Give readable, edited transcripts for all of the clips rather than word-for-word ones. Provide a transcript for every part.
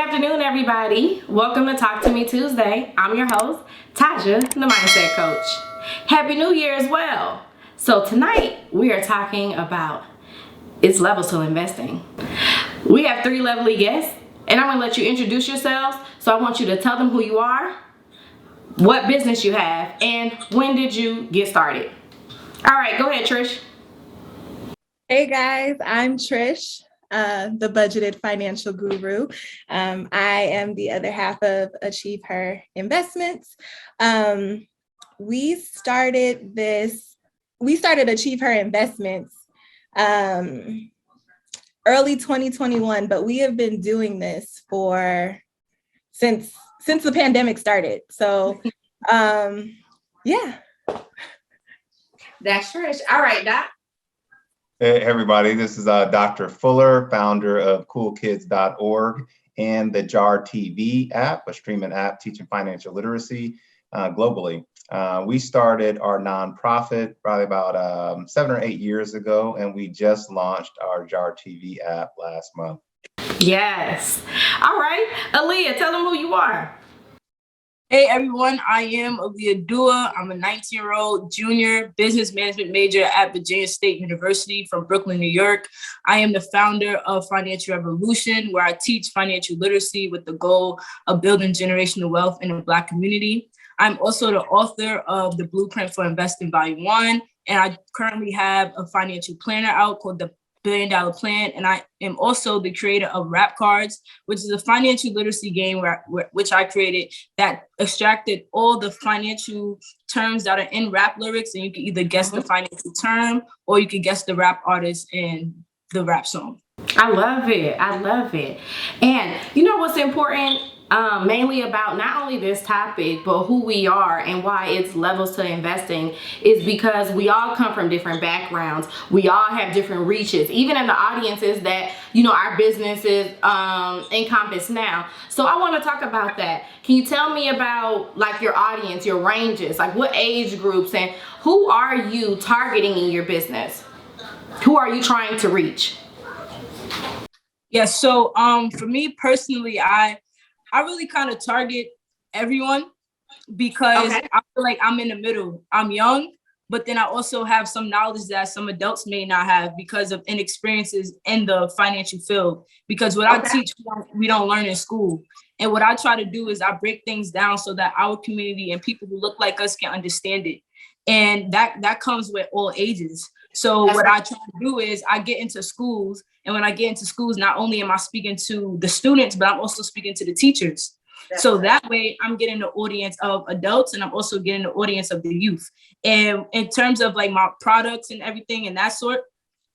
afternoon, everybody. Welcome to Talk to Me Tuesday. I'm your host, Tajah, the Mindset Coach. Happy New Year as well. So tonight, we are talking about its levels to investing. We have three lovely guests, and I'm going to let you introduce yourselves. So I want you to tell them who you are, what business you have, and when did you get started. All right, go ahead, Trish. Hey guys, I'm Trish, the budgeted financial guru. I am the other half of ACHIEVEHER Investments. We started ACHIEVEHER Investments early 2021, but we have been doing this since the pandemic started. So yeah. That's Trish. All right, Doc. Hey everybody, this is Dr. Fuller, founder of coolkids.org and the JAR TV app, a streaming app teaching financial literacy globally. We started our nonprofit probably about 7 or 8 years ago, and we just launched our JAR TV app last month. Yes. All right, Aaliyah, tell them who you are. Hey everyone, I am Aaliyah Duah. I'm a 19-year-old junior business management major at Virginia State University from Brooklyn, New York. I am the founder of Financial Revolution, where I teach financial literacy with the goal of building generational wealth in the Black community. I'm also the author of The Blueprint for Investing Volume 1, and I currently have a financial planner out called the $1 Billion Plan, and I am also the creator of Rap Cards, which is a financial literacy game which I created that extracted all the financial terms that are in rap lyrics, and you can either guess the financial term or you can guess the rap artist and the rap song. I love it. I love it. And you know what's important? Mainly about not only this topic, but who we are and why it's levels to investing is because we all come from different backgrounds. We all have different reaches, even in the audiences that, you know, our businesses encompass now. So I want to talk about that. Can you tell me about like your audience, your ranges, like what age groups and who are you targeting in your business? Who are you trying to reach? Yeah, so for me personally, I really kind of target everyone because I feel like I'm in the middle. I'm young, but then I also have some knowledge that some adults may not have because of inexperiences in the financial field. Because what I teach, we don't learn in school. And what I try to do is I break things down so that our community and people who look like us can understand it. And that comes with all ages. So what I try to do is I get into schools, and when I get into schools, not only am I speaking to the students, but I'm also speaking to the teachers. So that way I'm getting the audience of adults, and I'm also getting the audience of the youth. And in terms of like my products and everything and that sort,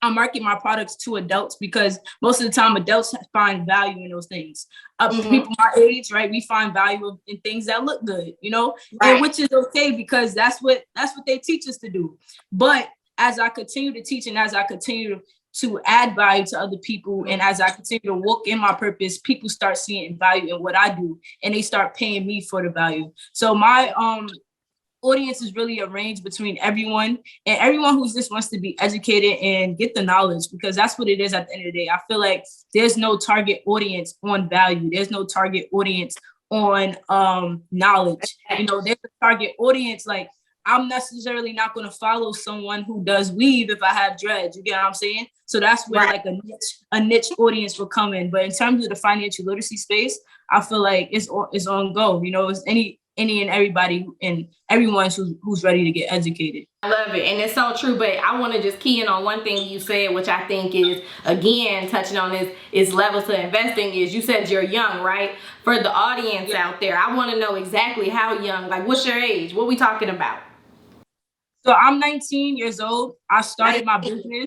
I market my products to adults because most of the time adults find value in those things. People my age, right? We find value in things that look good, you know, and which is okay because that's what they teach us to do. But as I continue to teach and as I continue to add value to other people, and as I continue to walk in my purpose, people start seeing value in what I do, and they start paying me for the value. So my audience is really a range between everyone and everyone who just wants to be educated and get the knowledge, because that's what it is at the end of the day. I feel like there's no target audience on value. There's no target audience on knowledge. You know, there's a target audience like, I'm necessarily not going to follow someone who does weave if I have dreads. You get what I'm saying? So that's where like a niche audience will come in. But in terms of the financial literacy space, I feel like it's on go. You know, it's any and everybody and everyone who's ready to get educated. I love it. And it's so true. But I want to just key in on one thing you said, which I think is, again, touching on is levels to investing is you said you're young, right? For the audience out there, I want to know exactly how young, like what's your age? What are we talking about? So I'm 19 years old. I started my business.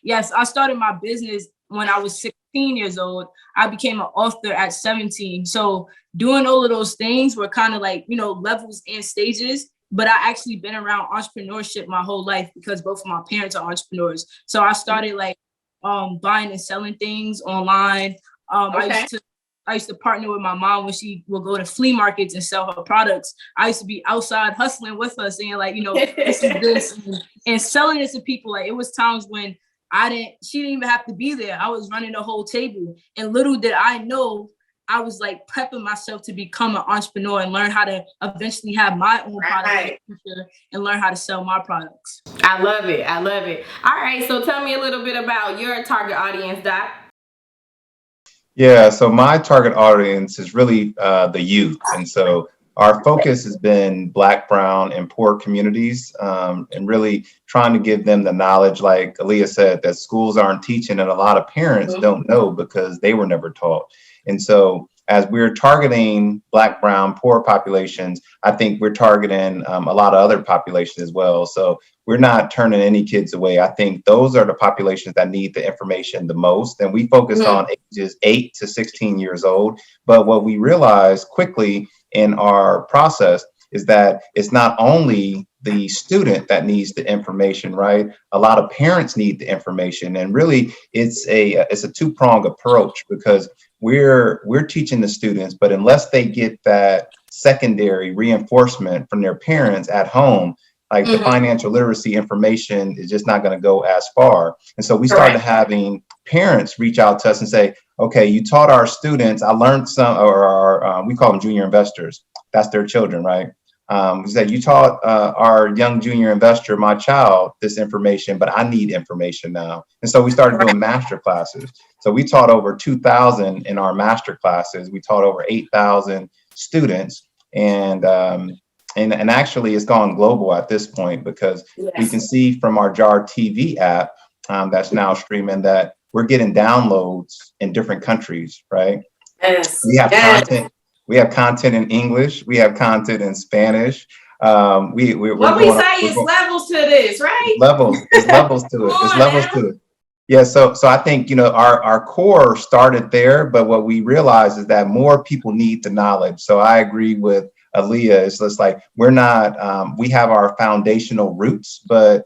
Yes, I started my business when I was 16 years old. I became an author at 17. So doing all of those things were kind of like, you know, levels and stages. But I actually been around entrepreneurship my whole life because both of my parents are entrepreneurs. So I started like buying and selling things online. I used to partner with my mom when she would go to flea markets and sell her products. I used to be outside hustling with her, saying like, you know, this is this, and selling it to people. Like it was times when she didn't even have to be there. I was running the whole table. And little did I know I was like prepping myself to become an entrepreneur and learn how to eventually have my own product in the future and learn how to sell my products. I love it. I love it. All right. So tell me a little bit about your target audience, Dot. Yeah, so my target audience is really the youth. And so our focus has been Black, Brown, and poor communities, and really trying to give them the knowledge, like Aaliyah said, that schools aren't teaching and a lot of parents don't know because they were never taught. And so as we're targeting Black, Brown, poor populations, I think we're targeting a lot of other populations as well. So we're not turning any kids away. I think those are the populations that need the information the most. And we focus on ages 8 to 16 years old. But what we realized quickly in our process is that it's not only the student that needs the information, right? A lot of parents need the information. And really, it's a two-pronged approach, because we're teaching the students, but unless they get that secondary reinforcement from their parents at home, like the financial literacy information is just not going to go as far. And so we started having parents reach out to us and say, okay, you taught our students, I learned some, or our, we call them junior investors. That's their children, right? We said, you taught our young junior investor, my child, this information, but I need information now. And so we started doing master classes. So we taught over 2,000 in our master classes. We taught over 8,000 students. And actually it's gone global at this point, because we can see from our JAR TV app that's now streaming that we're getting downloads in different countries, right? Yes. We have content. We have content in English. We have content in Spanish. What we say is levels to this, right? Levels. It's levels to it. It's levels to it. Yeah. So I think, you know, our core started there, but what we realized is that more people need the knowledge. So I agree with Aaliyah. It's just like we're not. We have our foundational roots, but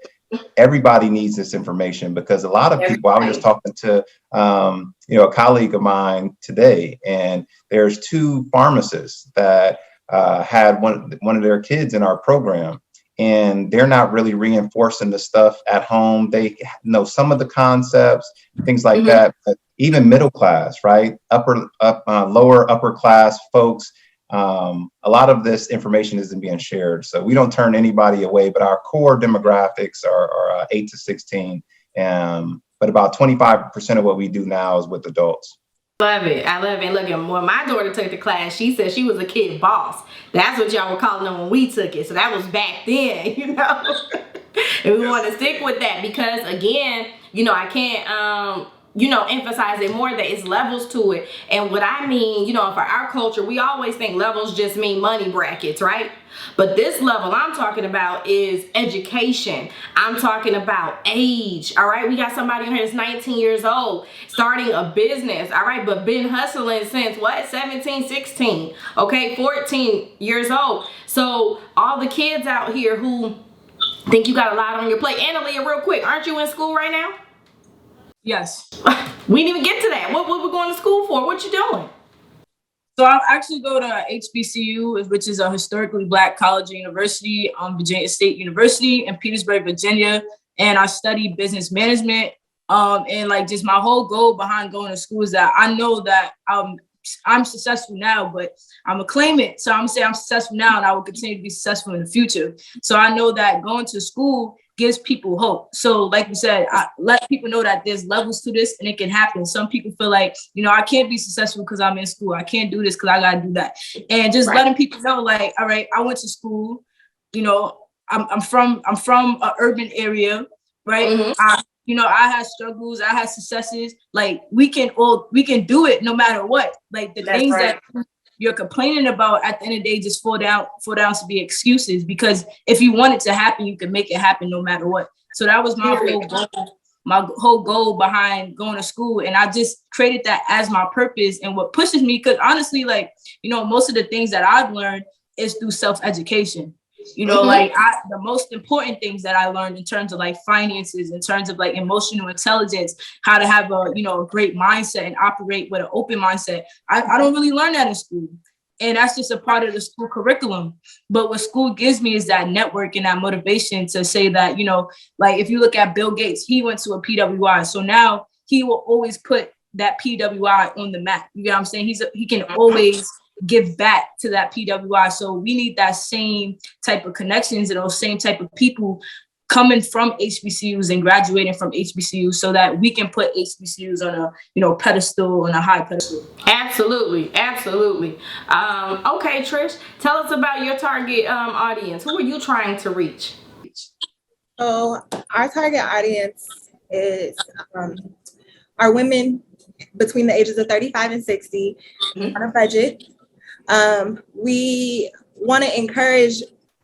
everybody needs this information, because a lot of people, I was just talking to, a colleague of mine today, and there's 2 pharmacists that had one of their kids in our program, and they're not really reinforcing the stuff at home. They know some of the concepts, things like that, but even middle class, right? Lower upper class folks, a lot of this information isn't being shared. So we don't turn anybody away, but our core demographics are 8 to 16. But about 25% of what we do now is with adults. Love it. I love it. Look, when my daughter took the class, she said she was a kid boss. That's what y'all were calling them when we took it. So that was back then, you know. And we want to stick with that, because again, you know, I can't emphasize it more, that it's levels to it. And what I mean, you know, for our culture, we always think levels just mean money brackets, right? But this level I'm talking about is education. I'm talking about age, all right? We got somebody in here that's 19 years old, starting a business, all right? But been hustling since what? 17, 16, okay? 14 years old. So all the kids out here who think you got a lot on your plate. And Aaliyah, real quick, aren't you in school right now? Yes. We didn't even get to that. What we going to school for? What you doing? So I actually go to HBCU, which is a historically Black college and university, Virginia State University in Petersburg, Virginia. And I study business management. And like just my whole goal behind going to school is that I know that I'm successful now, but I'm gonna claim it. So I'm gonna say I'm successful now, and I will continue to be successful in the future. So I know that going to school gives people hope. So like you said, I let people know that there's levels to this and it can happen. Some people feel like, you know, I can't be successful because I'm in school. I can't do this because I gotta do that. And just letting people know, like, all right, I went to school, you know, I'm from an urban area, right? I had struggles, I had successes. Like we can do it no matter what. Like the things that you're complaining about at the end of the day just fall down to be excuses, because if you want it to happen, you can make it happen no matter what. So that was my whole goal behind going to school. And I just created that as my purpose and what pushes me, because honestly, like, you know, most of the things that I've learned is through self-education. You know, like the most important things that I learned in terms of like finances, in terms of like emotional intelligence, how to have a great mindset and operate with an open mindset. I don't really learn that in school. And that's just a part of the school curriculum. But what school gives me is that network and that motivation to say that, you know, like if you look at Bill Gates, he went to a PWI. So now he will always put that PWI on the map. You know what I'm saying? He can always give back to that PWI. So we need that same type of connections and those same type of people coming from HBCUs and graduating from HBCUs so that we can put HBCUs on a pedestal, on a high pedestal. Absolutely. Okay, Trish, tell us about your target audience. Who are you trying to reach? So our target audience is are women between the ages of 35 and 60 on a budget. We want to encourage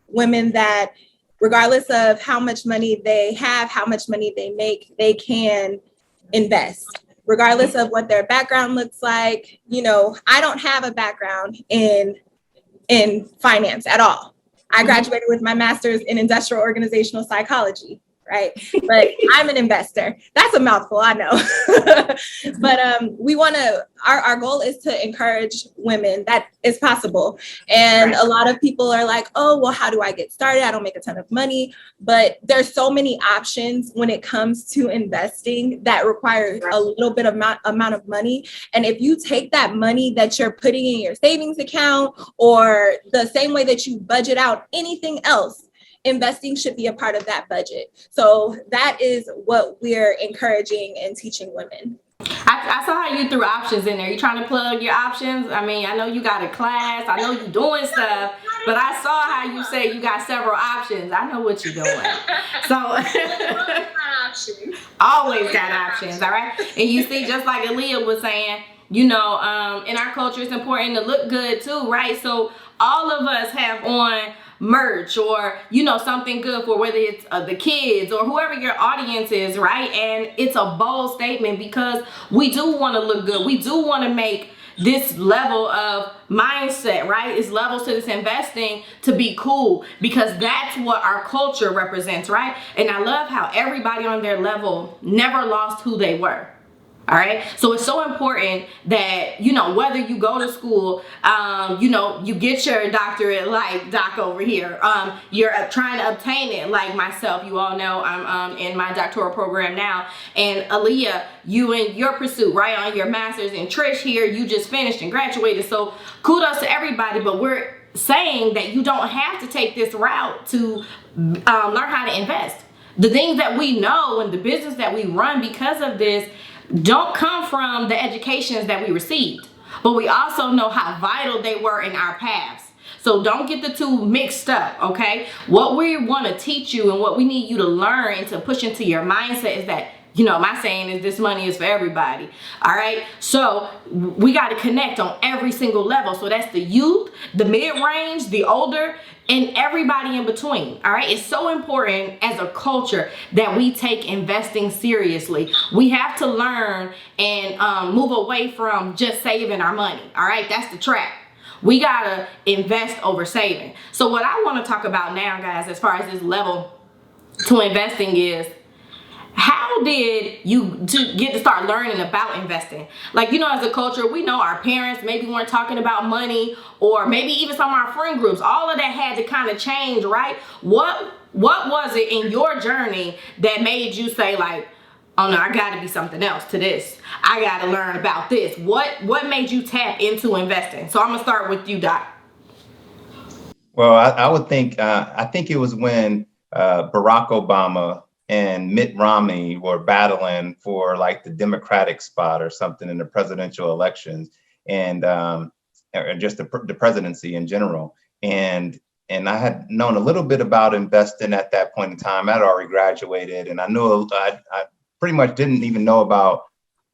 women that regardless of how much money they have, how much money they make, they can invest, regardless of what their background looks like. You know, I don't have a background in finance at all. I graduated with my master's in industrial organizational psychology, right? But I'm an investor. That's a mouthful, I know. But we want to, our goal is to encourage women that it's possible. And a lot of people are like, oh, well, how do I get started? I don't make a ton of money. But there's so many options when it comes to investing that require a little bit of amount of money. And if you take that money that you're putting in your savings account or the same way that you budget out anything else, investing should be a part of that budget. So that is what we're encouraging and teaching women. I saw how you threw options in there. You trying to plug your options? I mean, I know you got a class. I know you doing stuff, but I saw how you say you got several options. I know what you're doing. So always got options, all right? And you see, just like Aaliyah was saying, you know, in our culture, it's important to look good too, right? So all of us have on merch or, you know, something good for whether it's the kids or whoever your audience is, right? And it's a bold statement because we do want to look good. We do want to make this level of mindset, right? It's levels to this investing to be cool because that's what our culture represents, right? And I love how everybody on their level never lost who they were. All right. So it's so important that, you know, whether you go to school, you know, you get your doctorate like Doc over here, you're trying to obtain it like myself. You all know I'm in my doctoral program now. And Aaliyah, you in your pursuit, right, on your master's. And Trish here, you just finished and graduated. So kudos to everybody. But we're saying that you don't have to take this route to learn how to invest. The things that we know and the business that we run because of this don't come from the educations that we received, but we also know how vital they were in our paths. So don't get the two mixed up, okay? What we want to teach you and what we need you to learn and to push into your mindset is that, you know, my saying is this money is for everybody, all right? So we got to connect on every single level. So that's the youth, the mid-range, the older, and everybody in between, all right? It's so important as a culture that we take investing seriously. We have to learn and move away from just saving our money, all right? That's the trap. We gotta invest over saving. So what I want to talk about now, guys, as far as this level to investing is, how did you get to start learning about investing? Like, you know, as a culture, we know our parents maybe weren't talking about money, or maybe even some of our friend groups. All of that had to kind of change, right? What was it in your journey that made you say like, oh no, I gotta be something else to this. I gotta learn about this. What made you tap into investing? So I'm gonna start with you, Doc. Well, I would think, I think it was when Barack Obama and Mitt Romney were battling for like the Democratic spot or something in the presidential elections, and or just the presidency in general. And I had known a little bit about investing at that point in time. I'd already graduated, and I knew I pretty much didn't even know about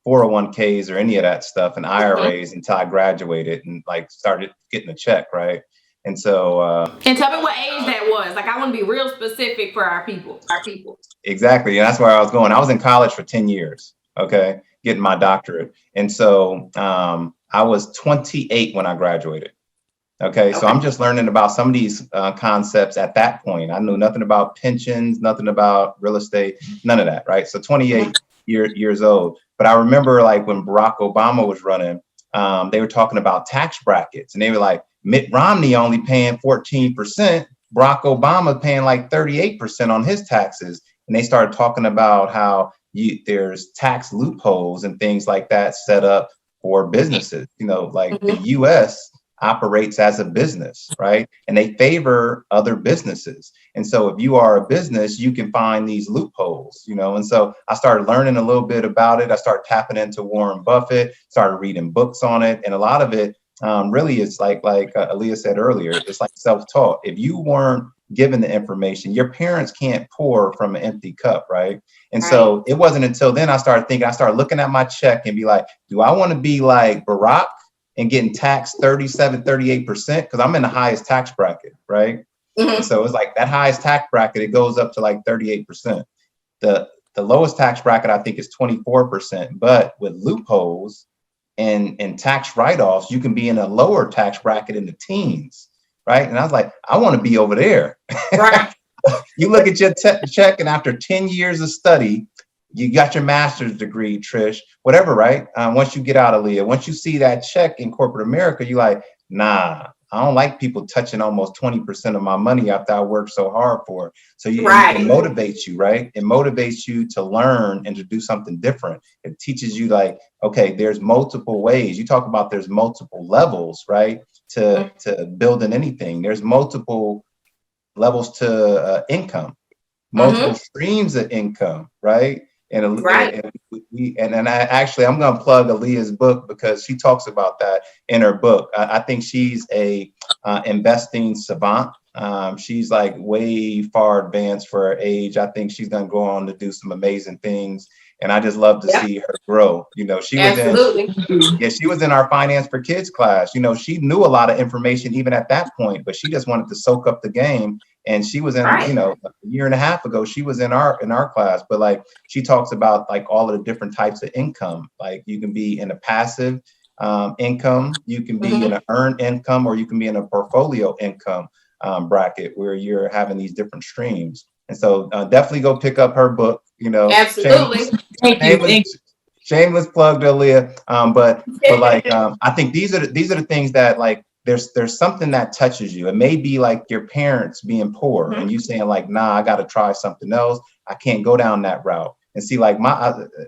401ks or any of that stuff and IRAs until I graduated and like started getting a check, right? And so, and tell me what age that was. Like, I want to be real specific for our people. Exactly. And that's where I was going. I was in college for 10 years, okay, getting my doctorate. And so I was 28 when I graduated. Okay. So I'm just learning about some of these concepts at that point. I knew nothing about pensions, nothing about real estate, none of that. Right. So 28 years old. But I remember like when Barack Obama was running, they were talking about tax brackets, and they were like, Mitt Romney only paying 14%, Barack Obama paying like 38% on his taxes. And they started talking about how, there's tax loopholes and things like that set up for businesses. Like the U.S. operates as a business, right? And they favor other businesses. And so if you are a business, you can find these loopholes, and so I started learning a little bit about it. I started tapping into Warren Buffett, started reading books on it. And a lot of it really is like Aaliyah said earlier, it's like self-taught. If you weren't given the information, your parents can't pour from an empty cup, right? And so it wasn't until then I started looking at my check and be like, do I want to be like Barack and getting taxed 37, 38%? Because I'm in the highest tax bracket, right? And so it's like that highest tax bracket, it goes up to like 38%. The lowest tax bracket, I think, is 24%. But with loopholes and tax write-offs, you can be in a lower tax bracket in the teens, right? And I was like, I want to be over there. Right. You look at your check, and after 10 years of study, you got your master's degree, Trish, whatever, right? Once you get out of Aaliyah, once you see that check in corporate America, you're like, nah, I don't like people touching almost 20% of my money after I worked so hard for it. So it motivates you, right? It motivates you to learn and to do something different. It teaches you like, okay, there's multiple ways. You talk about there's multiple levels, right? To building anything. There's multiple levels to income, multiple streams of income, right? And I'm going to plug Aaliyah's book because she talks about that in her book. I think she's a investing savant. She's like way far advanced for her age. I think she's going to go on to do some amazing things. And I just love to see her grow. She was in our Finance for Kids class. She knew a lot of information even at that point, but she just wanted to soak up the game. And she was in, a year and a half ago, she was in our class. But like she talks about like all of the different types of income. Like you can be in a passive income, you can be in an earned income, or you can be in a portfolio income bracket where you're having these different streams. And so definitely go pick up her book. Absolutely. Shameless plug to Aaliyah. But like I think these are the things that like there's something that touches you. It may be like your parents being poor and you saying like, nah, I got to try something else. I can't go down that route. And see, like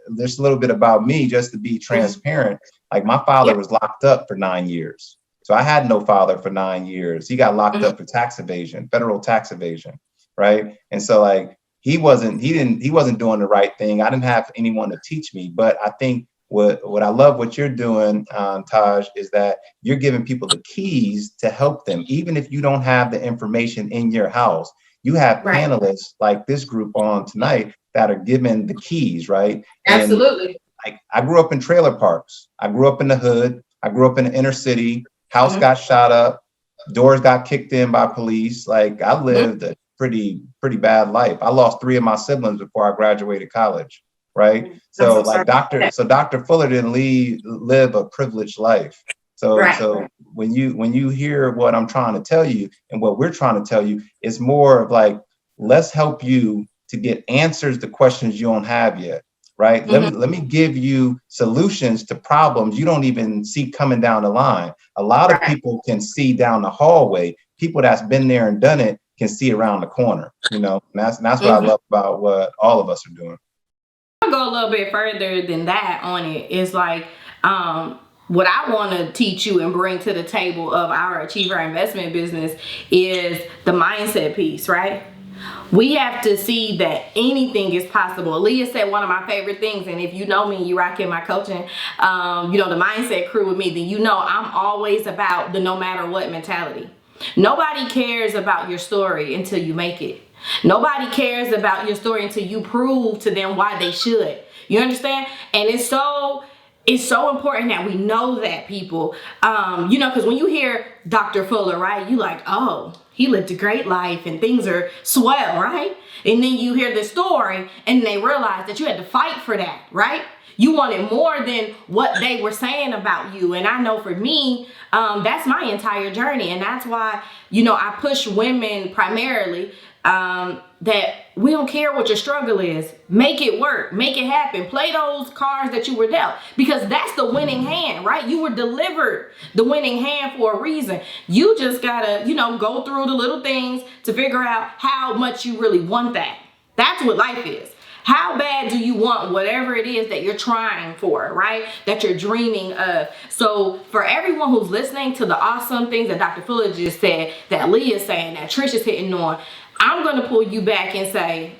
there's a little bit about me just to be transparent. Like my father was locked up for 9 years. So I had no father for 9 years. He got locked up for tax evasion, federal tax evasion. Right. And so like he wasn't doing the right thing. I didn't have anyone to teach me. But I think what I love what you're doing, Taj, is that you're giving people the keys to help them. Even if you don't have the information in your house, you have panelists like this group on tonight that are given the keys, right? Absolutely. And, like I grew up in trailer parks. I grew up in the hood. I grew up in the inner city. House got shot up. Doors got kicked in by police. Like I lived a pretty bad life. I lost 3 of my siblings before I graduated college. Right. So like Dr. Fuller didn't live a privileged life. So when you hear what I'm trying to tell you and what we're trying to tell you, it's more of like, let's help you to get answers to questions you don't have yet. Right. Let me give you solutions to problems you don't even see coming down the line. A lot of people can see down the hallway. People that's been there and done it can see around the corner, and that's what I love about what all of us are doing. I'll go a little bit further than that on it. Is like what I want to teach you and bring to the table of our Achieve Her investment business is the mindset piece, right? We have to see that anything is possible. Aaliyah said one of my favorite things, and if you know me, you rock in my coaching, the mindset crew with me, then I'm always about the no matter what mentality. Nobody cares about your story until you make it. Nobody cares about your story until you prove to them why they should. You understand? And it's so important that we know that, people. Because when you hear Dr. Fuller, right, you like, oh, he lived a great life and things are swell, right? And then you hear the story and they realize that you had to fight for that, right? You wanted more than what they were saying about you. And I know for me, that's my entire journey. And that's why, I push women primarily that we don't care what your struggle is. Make it work. Make it happen. Play those cards that you were dealt, because that's the winning hand, right? You were delivered the winning hand for a reason. You just gotta, go through the little things to figure out how much you really want that. That's what life is. How bad do you want whatever it is that you're trying for, right? That you're dreaming of. So for everyone who's listening to the awesome things that Dr. Fuller just said, that Leah's saying, that Trish is hitting on, I'm going to pull you back and say,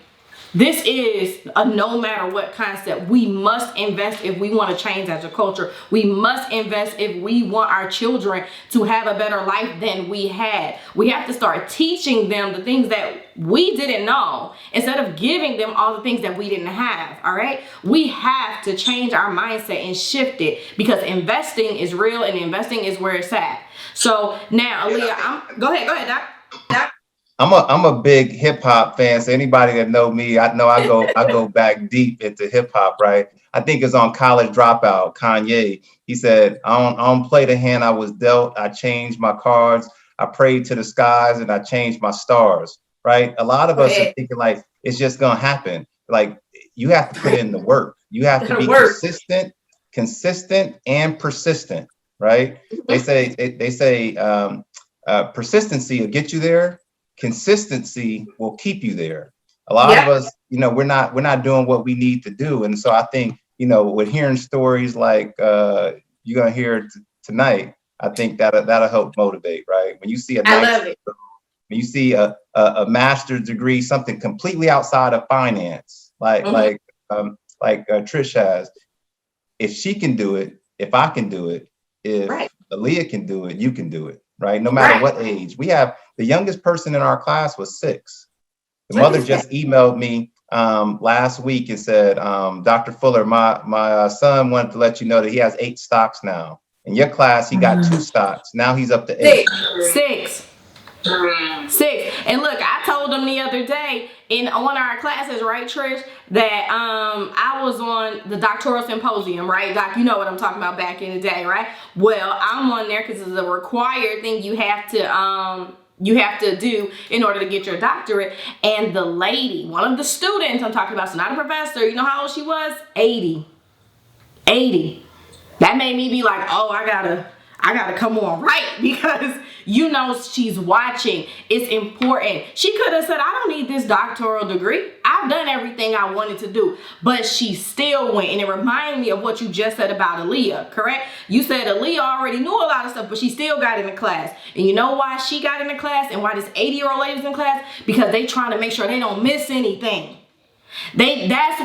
this is a no matter what concept. We must invest if we want to change as a culture. We must invest if we want our children to have a better life than we had. We have to start teaching them the things that we didn't know instead of giving them all the things that we didn't have. All right. We have to change our mindset and shift it, because investing is real and investing is where it's at. So now, Aaliyah, go ahead, Doc. I'm a big hip hop fan. So anybody that know me, I know I go back deep into hip hop, right? I think it's on College Dropout. Kanye, he said, I don't play the hand I was dealt. I changed my cards. I prayed to the skies and I changed my stars, right? A lot of us are thinking like it's just gonna happen. Like, you have to put in the work. You have to be consistent and persistent, right? They say persistency will get you there. Consistency will keep you there. A lot of us, we're not doing what we need to do. And so I think, with hearing stories like you're gonna hear tonight, I think that'll help motivate, right? When you see when you see a master's degree, something completely outside of finance, like Trish has, if she can do it, if I can do it, if Aaliyah can do it, you can do it. Right? No matter what age. We have the youngest person in our class was 6. The mother just emailed me last week and said, Dr. Fuller, my son wanted to let you know that he has 8 stocks now. In your class, he got 2 stocks. Now he's up to 8. 6. And look, I told them the other day in one of our classes, right, Trish, that I was on the doctoral symposium, right? Doc, you know what I'm talking about, back in the day, right? Well, I'm on there because it's a required thing you have to do in order to get your doctorate. And the lady, one of the students I'm talking about, so not a professor, you know how old she was? 80. That made me be like, oh, I gotta come on, right? Because she's watching. It's important. She could have said, I don't need this doctoral degree. I've done everything I wanted to do. But she still went. And it reminded me of what you just said about Aaliyah, correct? You said Aaliyah already knew a lot of stuff, but she still got in the class. And you know why she got in the class and why this 80-year-old lady was in class? Because they trying to make sure they don't miss anything. That's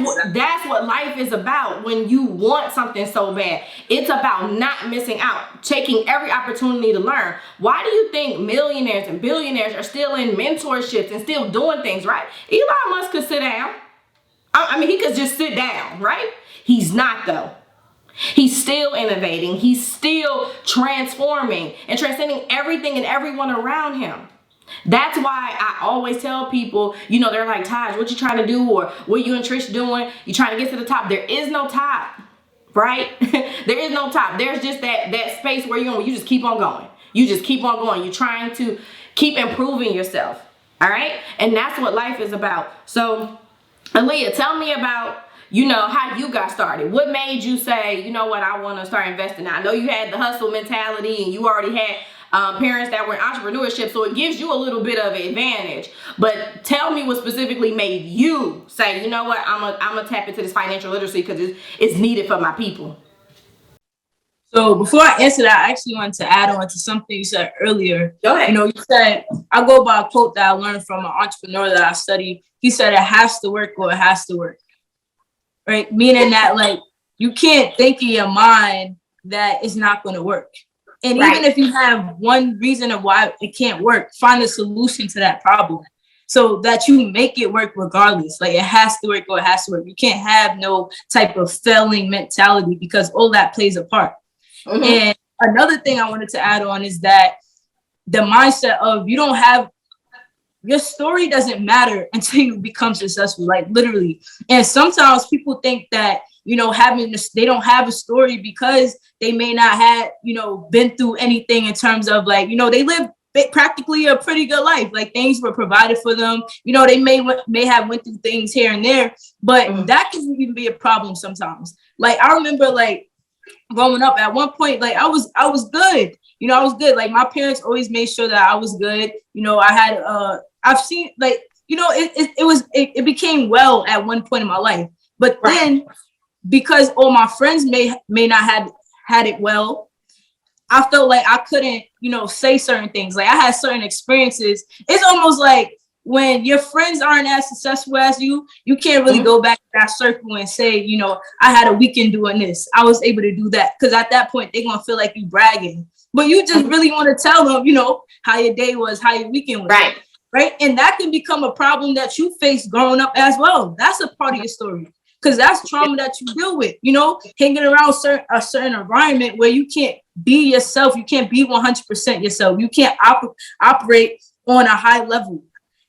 what life is about. When you want something so bad, it's about not missing out, taking every opportunity to learn. Why do you think millionaires and billionaires are still in mentorships and still doing things, right? Elon Musk could sit down. I mean, he could just sit down, right? He's not, though. He's still innovating. He's still transforming and transcending everything and everyone around him. That's why I always tell people, they're like, Taj, what you trying to do? Or what you and Trish doing? You trying to get to the top? There is no top, right? There is no top. There's just that space where you just keep on going. You just keep on going. You're trying to keep improving yourself. All right. And that's what life is about. So, Aaliyah, tell me about, how you got started. What made you say, you know what, I want to start investing? Now, I know you had the hustle mentality and you already had parents that were in entrepreneurship, so it gives you a little bit of advantage. But tell me what specifically made you say, you know what, I'm gonna tap into this financial literacy because it's needed for my people. So before I answer that, I actually wanted to add on to something you said earlier. Go ahead. You said, I go by a quote that I learned from an entrepreneur that I studied. He said, it has to work or it has to work. Right? Meaning that, like, you can't think in your mind that it's not going to work. And even if you have one reason of why it can't work, find a solution to that problem so that you make it work regardless. Like, it has to work or it has to work. You can't have no type of failing mentality because all that plays a part. Mm-hmm. And another thing I wanted to add on is that the mindset of your story doesn't matter until you become successful, like literally. And sometimes people think that, they don't have a story because they may not have, been through anything in terms of like, they live practically a pretty good life. Like, things were provided for them. They may have went through things here and there, but that can even be a problem sometimes. Like, I remember like growing up at one point, like I was good. I was good. Like, my parents always made sure that I was good. I had, I've seen, like, you know, it became well at one point in my life. But then because all my friends may not have had it well, I felt like I couldn't, you know, say certain things. Like I had certain experiences. It's almost like when your friends aren't as successful as you can't really go back to that circle and say, you know, I had a weekend doing this. I was able to do that. Because at that point, they're going to feel like you bragging. But you just really want to tell them, you know, how your day was, how your weekend was. Right. And that can become a problem that you face growing up as well. That's a part of your story. Because that's trauma that you deal with, you know, hanging around a certain environment where you can't be yourself. You can't be 100% yourself. You can't operate on a high level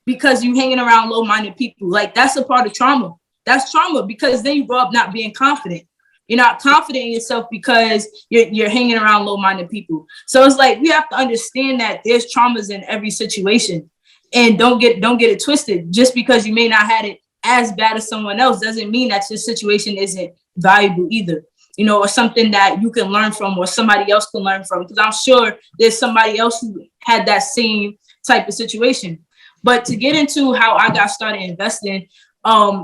because you're hanging around low-minded people. Like that's a part of trauma. That's trauma because then you grow up not being confident. You're not confident in yourself because you're hanging around low-minded people. So it's like we have to understand that there's traumas in every situation, and don't get it twisted. Just because you may not have it as bad as someone else doesn't mean that your situation isn't valuable either, you know, or something that you can learn from or somebody else can learn from. Because I'm sure there's somebody else who had that same type of situation. But to get into how I got started investing, I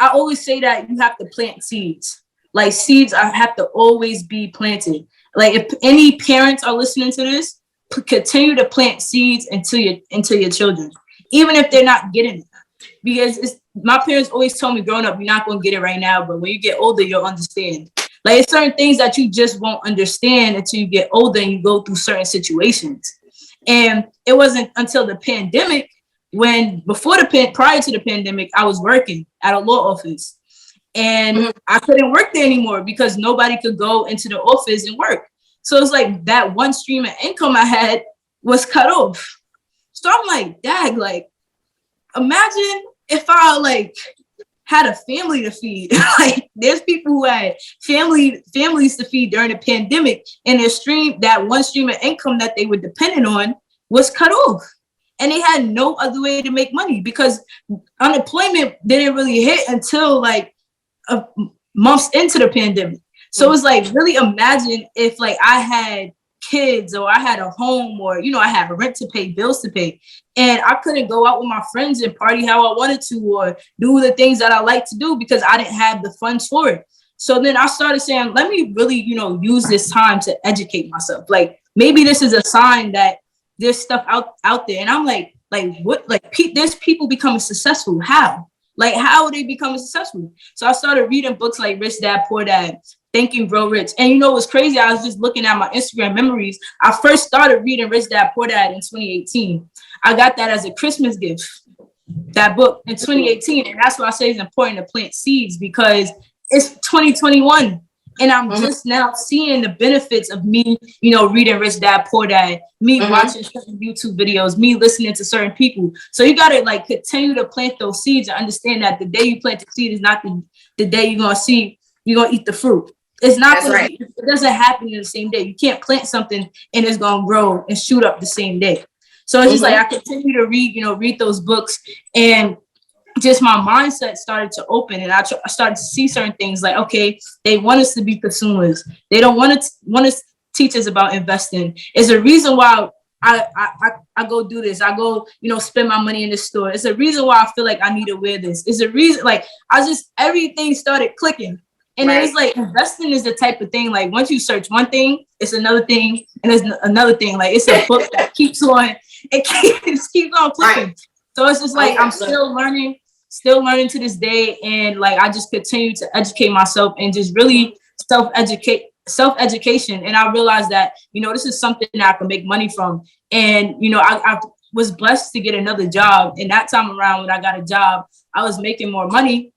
always say that you have to plant seeds. Like seeds have to always be planted. Like if any parents are listening to this, continue to plant seeds into your children, even if they're not getting it. Because my parents always told me growing up, you're not going to get it right now, but when you get older, you'll understand. Like it's certain things that you just won't understand until you get older and you go through certain situations. And it wasn't until the pandemic prior to the pandemic, I was working at a law office and I couldn't work there anymore because nobody could go into the office and work. So it's like that one stream of income I had was cut off. So I'm like, dag, like, imagine if I like had a family to feed. Like there's people who had families to feed during the pandemic, and that one stream of income that they were dependent on was cut off. And they had no other way to make money because unemployment didn't really hit until like months into the pandemic. So it's like, really imagine if like I had kids or I had a home or, you know, I had a rent to pay, bills to pay, and I couldn't go out with my friends and party how I wanted to or do the things that I like to do because I didn't have the funds for it. So then I started saying, let me really, you know, use this time to educate myself. Like maybe this is a sign that there's stuff out there. And I'm like what, like there's people becoming successful. How? Like, how are they becoming successful? So I started reading books like Rich Dad, Poor Dad, Think and Grow Rich. And you know what's crazy? I was just looking at my Instagram memories. I first started reading Rich Dad, Poor Dad in 2018. I got that as a Christmas gift, that book in 2018. And that's why I say it's important to plant seeds because it's 2021. And I'm just now seeing the benefits of me, you know, reading Rich Dad, Poor Dad, me watching certain YouTube videos, me listening to certain people. So you got to like continue to plant those seeds and understand that the day you plant the seed is not the day you're going to eat the fruit. It's not right. It doesn't happen in the same day. You can't plant something and it's going to grow and shoot up the same day. So it's just like I continue to read those books, and just my mindset started to open, and I started to see certain things like, okay, they want us to be consumers. They don't want to teach us about investing. It's a reason why I go do this. I go, spend my money in the store. It's a reason why I feel like I need to wear this. It's a reason, like, everything started clicking. And then it's like, investing is the type of thing, like, once you search one thing, it's another thing, and it's another thing. Like, it's a book that keeps on clicking. Right. So it's just like, I'm still learning to this day. And like, I just continue to educate myself and just really self-education. And I realized that, this is something that I can make money from. And, I was blessed to get another job. And that time around when I got a job, I was making more money.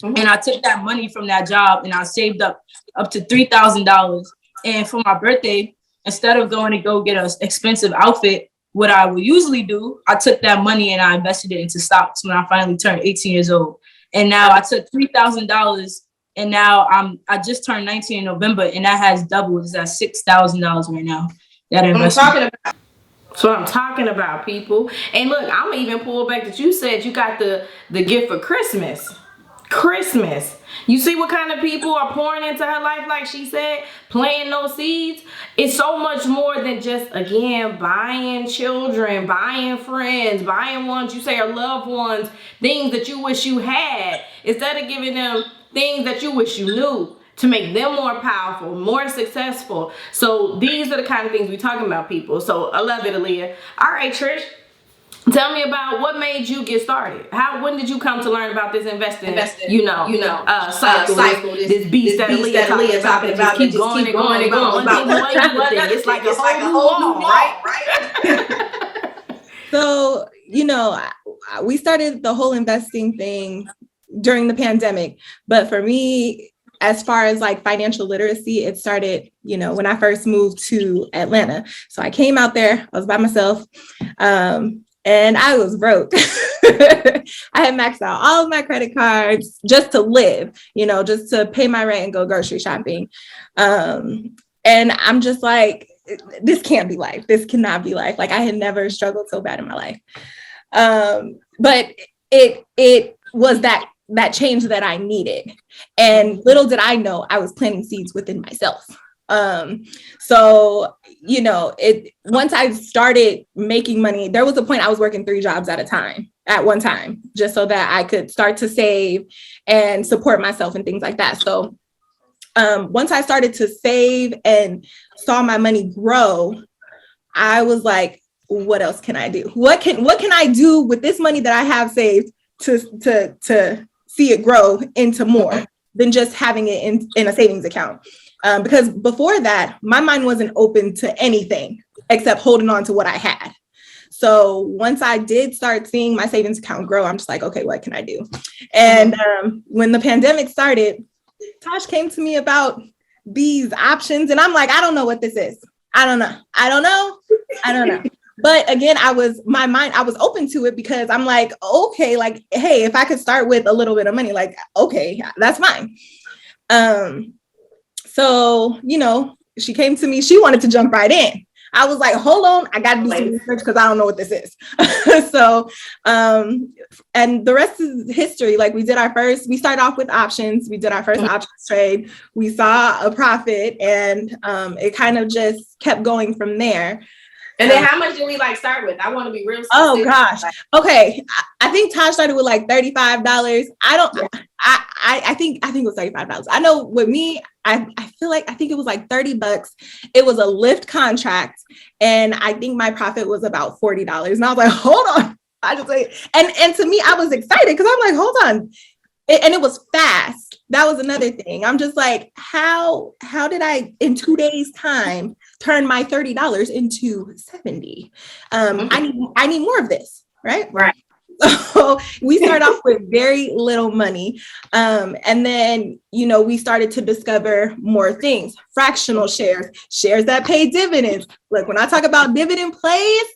And I took that money from that job and I saved up to $3,000. And for my birthday, instead of going to go get an expensive outfit, what I would usually do, I took that money and I invested it into stocks when I finally turned 18 years old. And now I took $3,000 and now I just turned 19 in November, and that has doubled. It's at $6,000 right now. That investment. That's what I'm talking about, people. And look, I'm even pull back that you said you got the gift for Christmas. Christmas. You see what kind of people are pouring into her life, like she said, planting those seeds. It's so much more than just, again, buying children, buying friends, buying ones you say are loved ones, things that you wish you had, instead of giving them things that you wish you knew to make them more powerful, more successful. So these are the kind of things we're talking about, people. So I love it, Aaliyah. All right, Trish. Tell me about what made you get started. When did you come to learn about this investing cycle, this beast that Aaliyah talking about? Just keep going and going and going. One thing away you would think. It's like a whole new wall, right? So, we started the whole investing thing during the pandemic. But for me, as far as like financial literacy, it started, when I first moved to Atlanta. So I came out there, I was by myself. And I was broke. I had maxed out all of my credit cards just to live, just to pay my rent and go grocery shopping. And I'm just like, this can't be life. This cannot be life. Like I had never struggled so bad in my life. But it was that change that I needed. And little did I know I was planting seeds within myself. So, once I started making money, there was a point I was working 3 jobs at one time, just so that I could start to save and support myself and things like that. So, once I started to save and saw my money grow, I was like, what else can I do? What can I do with this money that I have saved to see it grow into more than just having it in a savings account? Because before that, my mind wasn't open to anything except holding on to what I had. So once I did start seeing my savings account grow, I'm just like, okay, what can I do? And when the pandemic started, Tosh came to me about these options. And I'm like, I don't know what this is. I don't know. But again, I was open to it because I'm like, okay, like, hey, if I could start with a little bit of money, like, okay, that's fine. So, she came to me, she wanted to jump right in. I was like, hold on, I got to do some research because I don't know what this is. So, and the rest is history. Like we started off with options. We did our first options trade. We saw a profit and it kind of just kept going from there. And then how much did we start with? I want to be real specific. Oh gosh. Okay. I think Taj started with like $35. I think it was $35. I know with me, I think it was like $30. It was a Lyft contract. And I think my profit was about $40. And I was like, hold on. And to me, I was excited because I'm like, hold on. And it was fast. That was another thing. I'm just like, how did I, in 2 days time, turn my $30 into $70? I need more of this, right? Right. So we start off with very little money. And then, we started to discover more things, fractional shares that pay dividends. Look, when I talk about dividend plays,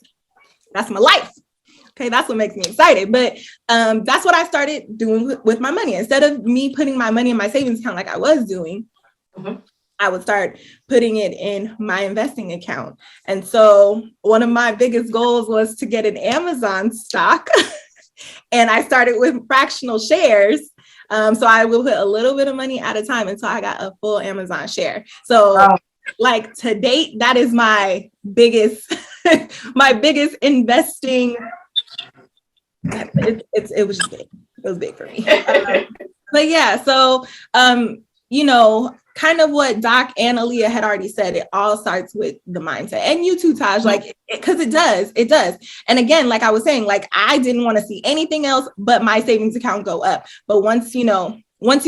that's my life. Okay, that's what makes me excited. But that's what I started doing with my money. Instead of me putting my money in my savings account like I was doing, I would start putting it in my investing account. And so one of my biggest goals was to get an Amazon stock. And I started with fractional shares. So I will put a little bit of money at a time until I got a full Amazon share. So like to date, that is my biggest, investing. It was just big. It was big for me. But yeah, so, kind of what Doc and Aaliyah had already said, it all starts with the mindset. And you too, Taj, because it does. And again, like I was saying, like I didn't want to see anything else but my savings account go up. But once you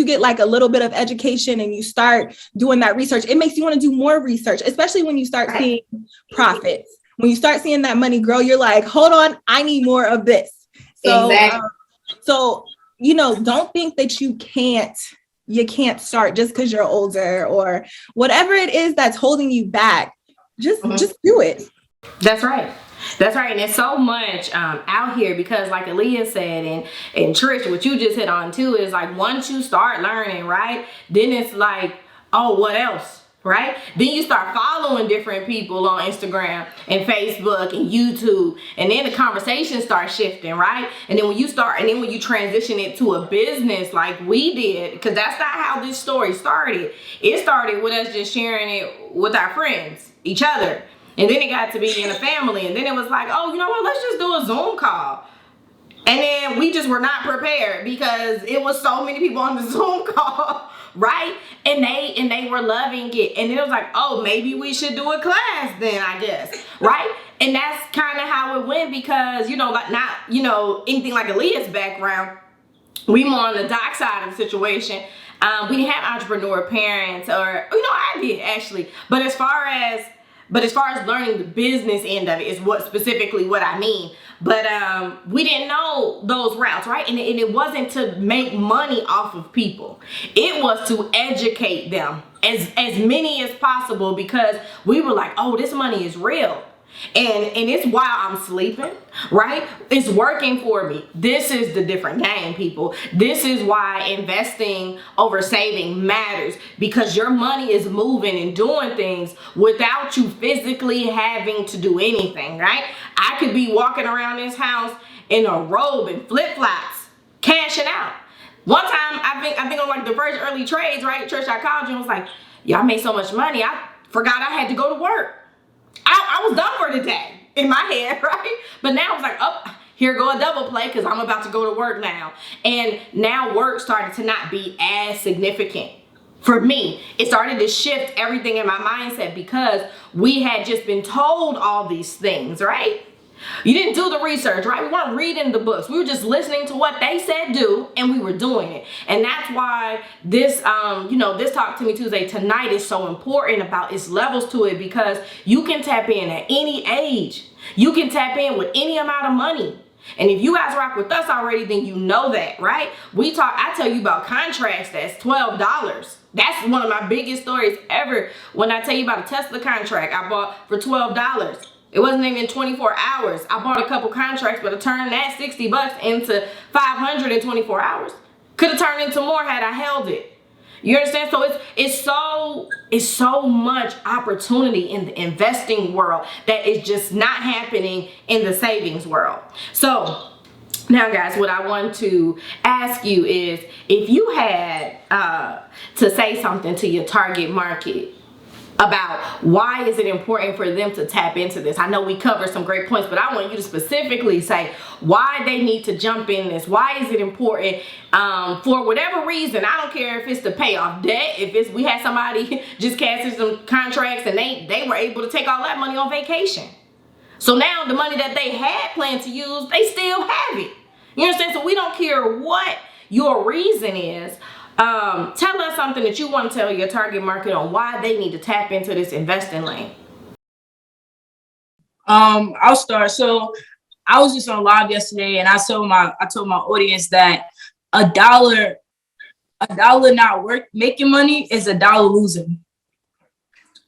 get like a little bit of education and you start doing that research, it makes you want to do more research, especially when you start seeing profits. When you start seeing that money grow, you're like, hold on, I need more of this. So, exactly. Don't think that you can't start just because you're older or whatever it is that's holding you back. Just do it. That's right. And there's so much out here because like Aaliyah said and Trish, what you just hit on too is like once you start learning, right, then it's like, oh, what else? right? Then you start following different people on Instagram and Facebook and YouTube, and then the conversation starts shifting, right? And then when you transition it to a business like we did, because that's not how this story started. It started with us just sharing it with our friends, each other. And then it got to be in a family, and then it was like, oh, you know what, let's just do a Zoom call. And then we just were not prepared because it was so many people on the Zoom call, right? And they were loving it. And then it was like, oh, maybe we should do a class then, I guess, right? And that's kind of how it went because, like not, anything like Aaliyah's background. We more on the doc side of the situation. We didn't have entrepreneur parents or, I did actually. But as far as learning the business end of it is what I mean. But we didn't know those routes, right? And it wasn't to make money off of people. It was to educate them as many as possible because we were like, oh, this money is real. And it's while I'm sleeping, right? It's working for me. This is the different game, people. This is why investing over saving matters, because your money is moving and doing things without you physically having to do anything, right? I could be walking around this house in a robe and flip-flops, cashing out. One time, I think on like the first early trades, right? Trish, I called you and was like, yeah, I made so much money. I forgot I had to go to work. I was done for the day in my head, right? But now I was like, oh, here go a double play because I'm about to go to work now. And now work started to not be as significant for me. It started to shift everything in my mindset because we had just been told all these things, right? You didn't do the research, right? We weren't reading the books. We were just listening to what they said do, and we were doing it. And that's why this, this Talk to Me Tuesday tonight is so important about its levels to it, because you can tap in at any age. You can tap in with any amount of money. And if you guys rock with us already, then you know that, right? I tell you about contracts that's $12. That's one of my biggest stories ever. When I tell you about a Tesla contract I bought for $12. It wasn't even 24 hours. I bought a couple contracts, but I turned that $60 into 500 in 24 hours. Could have turned into more had I held it. You understand? So it's so much opportunity in the investing world that is just not happening in the savings world. So now, guys, what I want to ask you is, if you had to say something to your target market about why is it important for them to tap into this. I know we covered some great points, but I want you to specifically say why they need to jump in this. Why is it important for whatever reason? I don't care if it's to pay off debt, if we had somebody just casting some contracts and they were able to take all that money on vacation. So now the money that they had planned to use, they still have it. You understand? So we don't care what your reason is. Tell us something that you want to tell your target market on why they need to tap into this investing lane. I'll start. So I was just on live yesterday, and I told my audience that a dollar not making money is a dollar losing.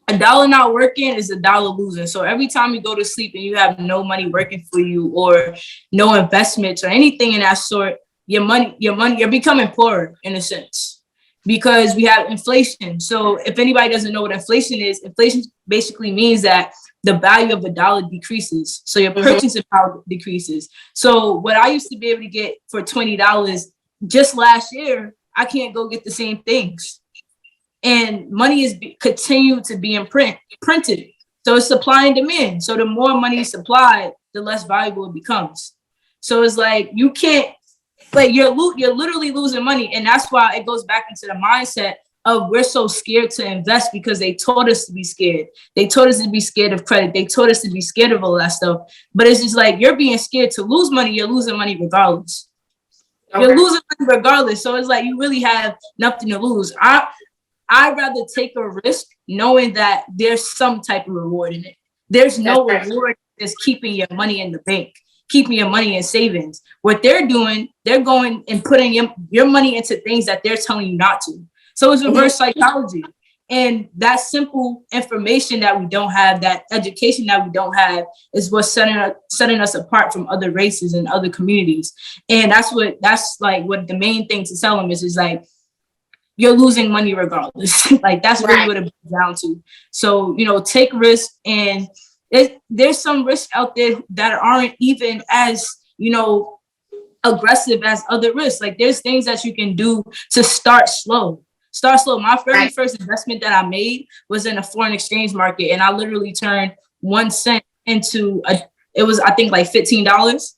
A dollar not working is a dollar losing. So every time you go to sleep and you have no money working for you or no investments or anything in that sort, you're becoming poorer in a sense, because we have inflation. So if anybody doesn't know what inflation is, inflation basically means that the value of a dollar decreases. So your purchasing power decreases. So what I used to be able to get for $20 just last year, I can't go get the same things. And money is continued to be printed. So it's supply and demand. So the more money is supplied, the less valuable it becomes. So it's like you can't, like you're literally losing money. And that's why it goes back into the mindset of we're so scared to invest, because they taught us to be scared. They taught us to be scared of credit. They taught us to be scared of all that stuff. But it's just like you're being scared to lose money. You're losing money regardless. Okay. You're losing money regardless. So it's like you really have nothing to lose. I'd rather take a risk knowing that there's some type of reward in it. There's no reward that's keeping your money in the bank, keeping your money in savings. What they're doing, they're going and putting your money into things that they're telling you not to. So it's reverse psychology. And that simple information that we don't have, that education that we don't have, is what's setting us apart from other races and other communities. And that's like what the main thing to tell them is like, you're losing money regardless. Like that's really Right. what it boils down to. So, you know, take risks, and there's some risks out there that aren't even as, you know, aggressive as other risks. Like there's things that you can do to start slow. Start slow. My very first investment that I made was in a foreign exchange market, and I literally turned 1 cent into it was, I think, like $15.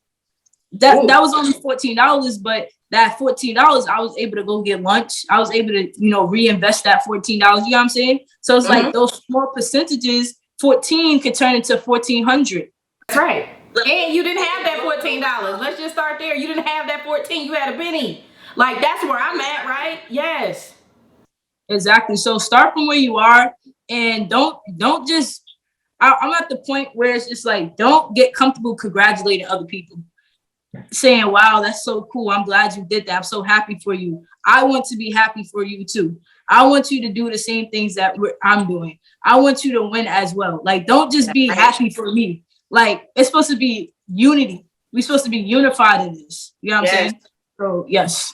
That was only $14, but that $14, I was able to go get lunch. I was able to, you know, reinvest that $14. You know what I'm saying? So it's like those small percentages, 14 could turn into 1,400. That's right. And you didn't have that $14. Let's just start there. You didn't have that 14. You had a penny. Like that's where I'm at, right? Yes. Exactly. So start from where you are, and don't just. I'm at the point where it's just like, don't get comfortable congratulating other people, saying, wow, that's so cool. I'm glad you did that. I'm so happy for you. I want to be happy for you too. I want you to do the same things that I'm doing. I want you to win as well. Like, don't just be happy for me. Like, it's supposed to be unity. We're supposed to be unified in this. You know what I'm saying? So, yes.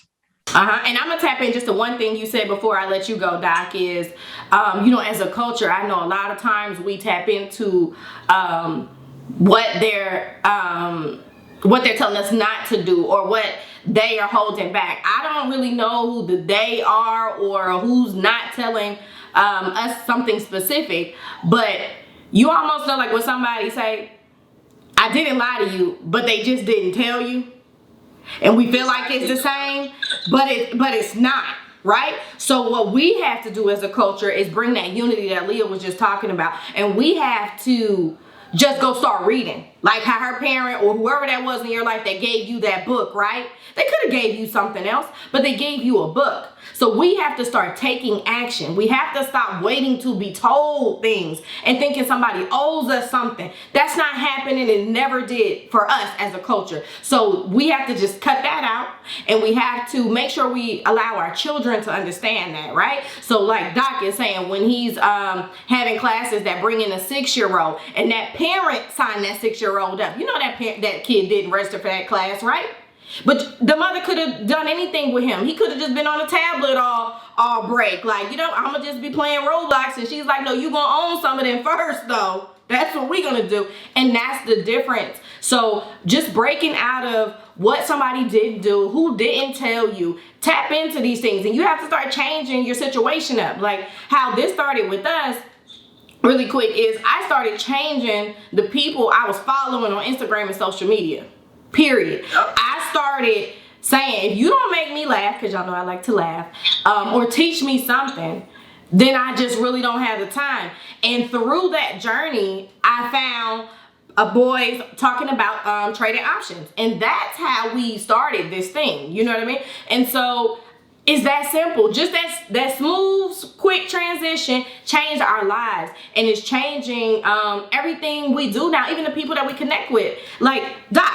And I'm gonna tap in just to one thing you said before I let you go, Doc, is, you know, as a culture, I know a lot of times we tap into what they're telling us not to do, or what they are holding back. I don't really know who the they are or who's not telling us something specific, but you almost know, like when somebody say, I didn't lie to you, but they just didn't tell you. And we feel like it's the same, but it's not, right? So what we have to do as a culture is bring that unity that Aaliyah was just talking about. And we have to just go start reading. Like how her parent or whoever that was in your life that gave you that book, right? They could have gave you something else, but they gave you a book. So we have to start taking action. We have to stop waiting to be told things and thinking somebody owes us something. That's not happening. It never did for us as a culture. So we have to just cut that out, and we have to make sure we allow our children to understand that, right? So like Doc is saying, when he's having classes that bring in a 6-year-old, and that parent signed that 6-year-old up, you know that kid didn't register for that class, right? But the mother could have done anything with him. He could have just been on a tablet all break. Like, you know, I'm going to just be playing Roblox. And she's like, no, you going to own some of them first, though. That's what we're going to do. And that's the difference. So just breaking out of what somebody did do, who didn't tell you, tap into these things. And you have to start changing your situation up. Like how this started with us, really quick, is I started changing the people I was following on Instagram and social media. Period. I started saying, if you don't make me laugh, because y'all know I like to laugh, or teach me something, then I just really don't have the time. And through that journey, I found boys talking about trading options. And that's how we started this thing. You know what I mean? And so it's that simple. Just that smooth, quick transition changed our lives. And it's changing everything we do now, even the people that we connect with. Like Doc.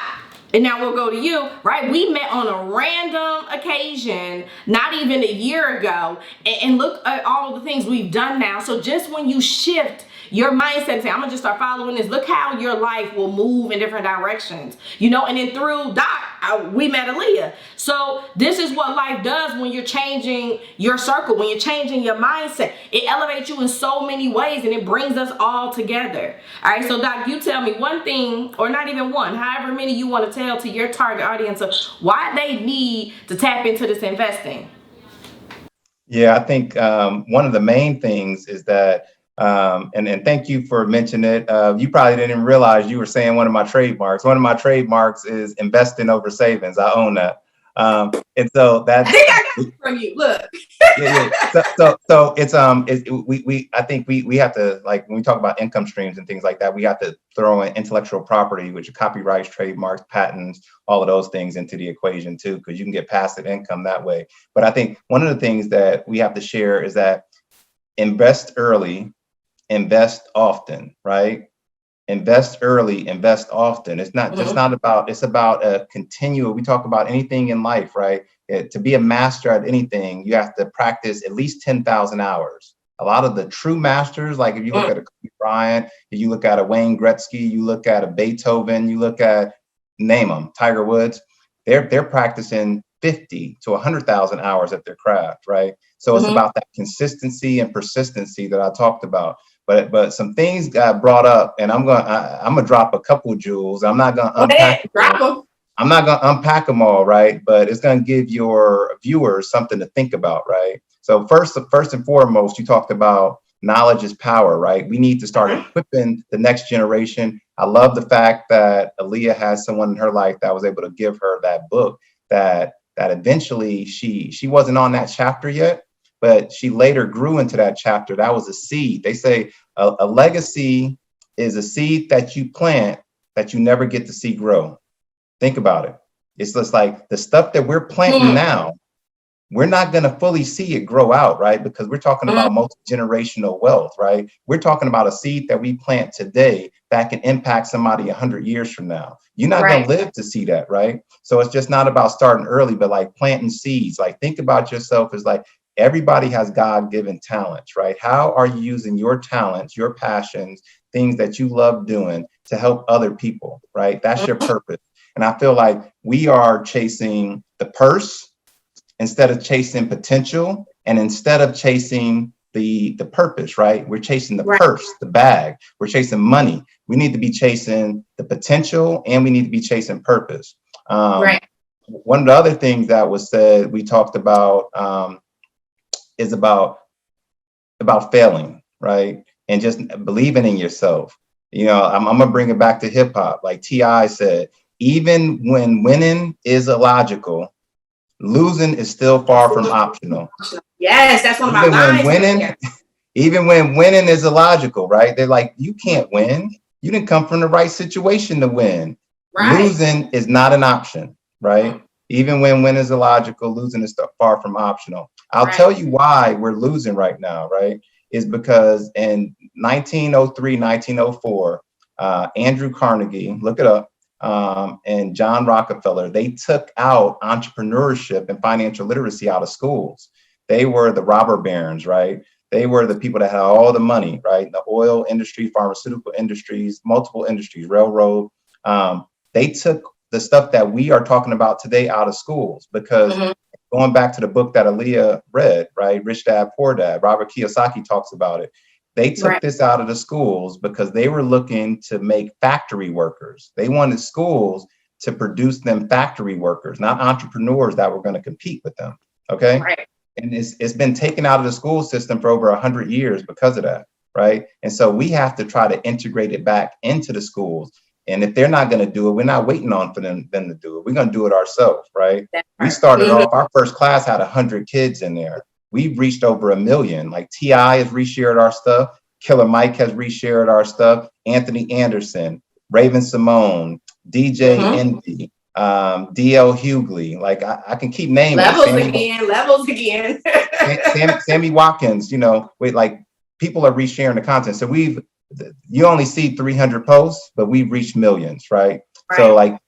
And now we'll go to you, right? We met on a random occasion, not even a year ago, and look at all the things we've done now. So just when you shift your mindset and say, I'm gonna just start following this, look how your life will move in different directions, you know? And then through Doc, we met Aaliyah. So this is what life does when you're changing your circle, when you're changing your mindset. It elevates you in so many ways, and it brings us all together. All right, so Doc, you tell me one thing, or not even one, however many you want to tell to your target audience of why they need to tap into this investing. Yeah, I think one of the main things is that, and thank you for mentioning it. You probably didn't even realize you were saying one of my trademarks. One of my trademarks is investing over savings. I own that. And so that's, I think I got it from you. Look. yeah. So it's I think we have to, like, when we talk about income streams and things like that, we have to throw in intellectual property, which are copyrights, trademarks, patents, all of those things into the equation too, because you can get passive income that way. But I think one of the things that we have to share is that invest early, invest often, right? Invest early, invest often. It's not just not about, it's about a continual, we talk about anything in life, right? To be a master at anything, you have to practice at least 10,000 hours. A lot of the true masters, like if you look at a Kobe Bryant, if you look at a Wayne Gretzky, you look at a Beethoven, you look at, name them, Tiger Woods, they're practicing 50 to 100,000 hours at their craft, right? So it's about that consistency and persistency that I talked about. But some things got brought up, and I'm gonna drop a couple jewels. I'm not gonna unpack. I'm not gonna unpack them all, right? But it's gonna give your viewers something to think about, right? So first and foremost, you talked about knowledge is power, right? We need to start equipping the next generation. I love the fact that Aaliyah has someone in her life that was able to give her that book that eventually she wasn't on that chapter yet, but she later grew into that chapter. That was a seed. They say a legacy is a seed that you plant that you never get to see grow. Think about it. It's just like the stuff that we're planting now, we're not going to fully see it grow out, right? Because we're talking about multi-generational wealth, right? We're talking about a seed that we plant today that can impact somebody 100 years from now. You're not going to live to see that, right? So it's just not about starting early, but like planting seeds. Like think about yourself as like everybody has God-given talents, right? How are you using your talents, your passions, things that you love doing to help other people, right? That's your purpose. And I feel like we are chasing the purse instead of chasing potential, and instead of chasing the purpose, right? We're chasing the purse, the bag. We're chasing money. We need to be chasing the potential, and we need to be chasing purpose. One of the other things that was said, we talked about is about failing, right? And just believing in yourself. You know, I'm gonna bring it back to hip hop. Like T.I. said, even when winning is illogical, losing is still far from optional. Yes, that's one of my lines. Even when winning is illogical, right? They're like, you can't win. You didn't come from the right situation to win. Losing is not an option, right? Even when winning is illogical, losing is far from optional. I'll tell you why we're losing right now, right? Is because in 1903, 1904, Andrew Carnegie, look it up, and John Rockefeller, they took out entrepreneurship and financial literacy out of schools. They were the robber barons, right? They were the people that had all the money, right? The oil industry, pharmaceutical industries, multiple industries, railroad. They took the stuff that we are talking about today out of schools because going back to the book that Aaliyah read, right? Rich Dad, Poor Dad, Robert Kiyosaki talks about it. They took this out of the schools because they were looking to make factory workers. They wanted schools to produce them factory workers, not entrepreneurs that were going to compete with them. Okay. And it's been taken out of the school system for over 100 years because of that. Right. And so we have to try to integrate it back into the schools. And if they're not going to do it, we're not waiting on for them to do it. We're going to do it ourselves. Right. We started off, our first class had 100 kids in there. We've reached over 1 million. Like T.I. has reshared our stuff. Killer Mike has reshared our stuff. Anthony Anderson, Raven Simone, DJ Envy, D.L. Hughley. Like I can keep naming. Levels again. Sammy Watkins, you know, like people are resharing the content. So you only see 300 posts, but we've reached millions, right? So like,